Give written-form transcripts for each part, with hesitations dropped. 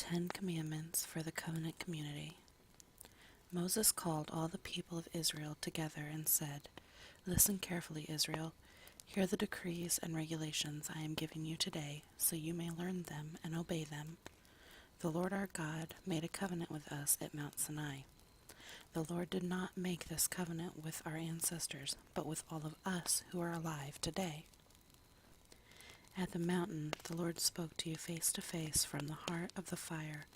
10 Commandments for the Covenant Community. Moses called all the people of Israel together and said, "Listen carefully, Israel. Hear the decrees and regulations I am giving you today, so you may learn them and obey them. The Lord our God made a covenant with us at Mount Sinai. The Lord did not make this covenant with our ancestors, but with all of us who are alive today. At the mountain, the Lord spoke to you face to face from the heart of the fire.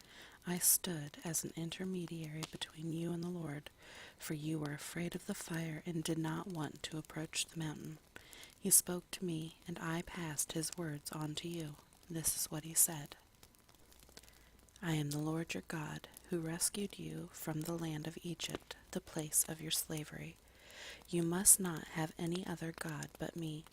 I stood as an intermediary between you and the Lord, for you were afraid of the fire and did not want to approach the mountain. He spoke to me, and I passed his words on to you. This is what he said. I am the Lord your God, who rescued you from the land of Egypt, the place of your slavery. You must not have any other god but me.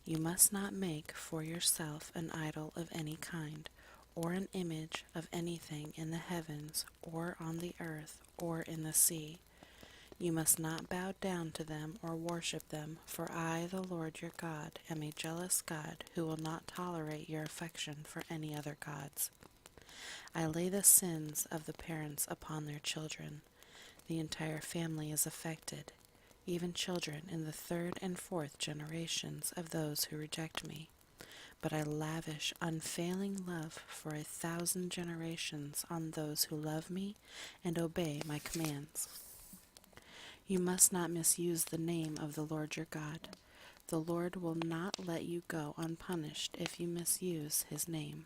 You must not make for yourself an idol of any kind, or an image of anything in the heavens, or on the earth, or in the sea. You must not bow down to them or worship them, for I, the Lord your God, am a jealous God who will not tolerate your affection for any other gods. I lay the sins of the parents upon their children. The entire family is affected, even children in the third and fourth generations of those who reject me. But I lavish unfailing love for 1,000 generations on those who love me and obey my commands. You must not misuse the name of the Lord your God. The Lord will not let you go unpunished if you misuse his name.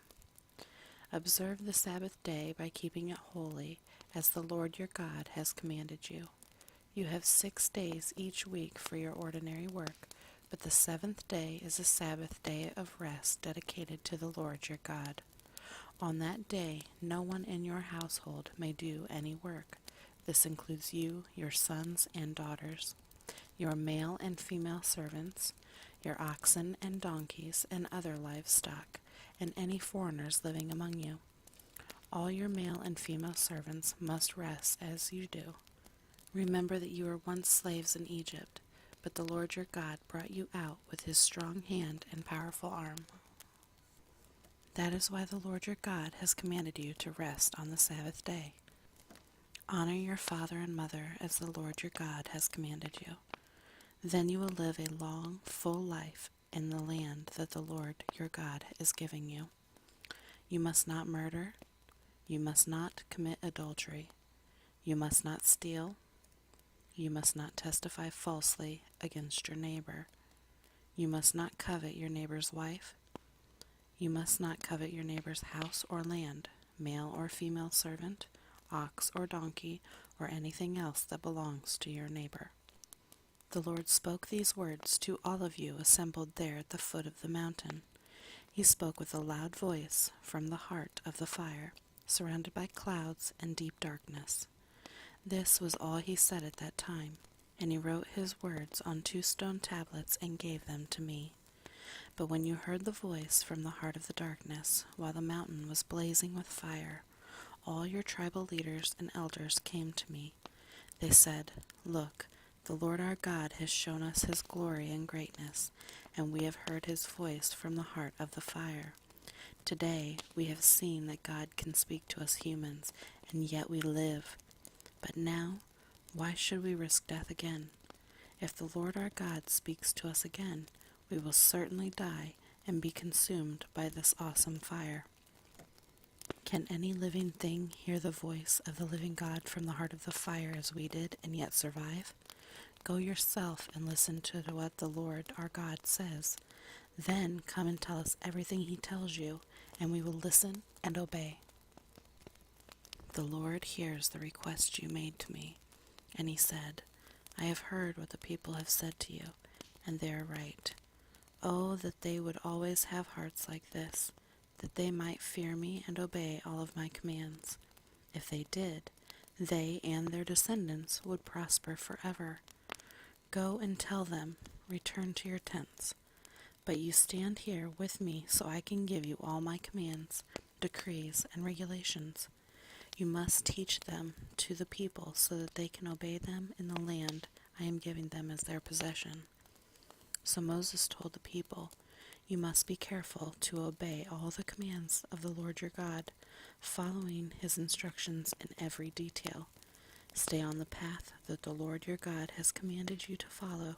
Observe the Sabbath day by keeping it holy, as the Lord your God has commanded you. You have 6 days each week for your ordinary work, but the 7th day is a Sabbath day of rest dedicated to the Lord your God. On that day, no one in your household may do any work. This includes you, your sons and daughters, your male and female servants, your oxen and donkeys and other livestock, and any foreigners living among you. All your male and female servants must rest as you do. Remember that you were once slaves in Egypt, but the Lord your God brought you out with his strong hand and powerful arm. That is why the Lord your God has commanded you to rest on the Sabbath day. Honor your father and mother as the Lord your God has commanded you. Then you will live a long, full life in the land that the Lord your God is giving you. You must not murder. You must not commit adultery. You must not steal. You must not testify falsely against your neighbor. You must not covet your neighbor's wife. You must not covet your neighbor's house or land, male or female servant, ox or donkey, or anything else that belongs to your neighbor. The Lord spoke these words to all of you assembled there at the foot of the mountain. He spoke with a loud voice from the heart of the fire, surrounded by clouds and deep darkness. This was all he said at that time, and he wrote his words on 2 stone tablets and gave them to me. But when you heard the voice from the heart of the darkness, while the mountain was blazing with fire, all your tribal leaders and elders came to me. They said, "Look, the Lord our God has shown us his glory and greatness, and we have heard his voice from the heart of the fire. Today we have seen that God can speak to us humans, and yet we live. But now, why should we risk death again? If the Lord our God speaks to us again, we will certainly die and be consumed by this awesome fire. Can any living thing hear the voice of the living God from the heart of the fire as we did and yet survive? Go yourself and listen to what the Lord our God says. Then come and tell us everything he tells you, and we will listen and obey." The Lord hears the request you made to me, and he said, "I have heard what the people have said to you, and they are right. Oh, that they would always have hearts like this, that they might fear me and obey all of my commands. If they did, they and their descendants would prosper forever. Go and tell them, return to your tents. But you stand here with me so I can give you all my commands, decrees, and regulations. You must teach them to the people so that they can obey them in the land I am giving them as their possession." So Moses told the people, "You must be careful to obey all the commands of the Lord your God, following his instructions in every detail. Stay on the path that the Lord your God has commanded you to follow.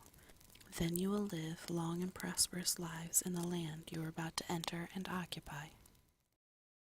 Then you will live long and prosperous lives in the land you are about to enter and occupy.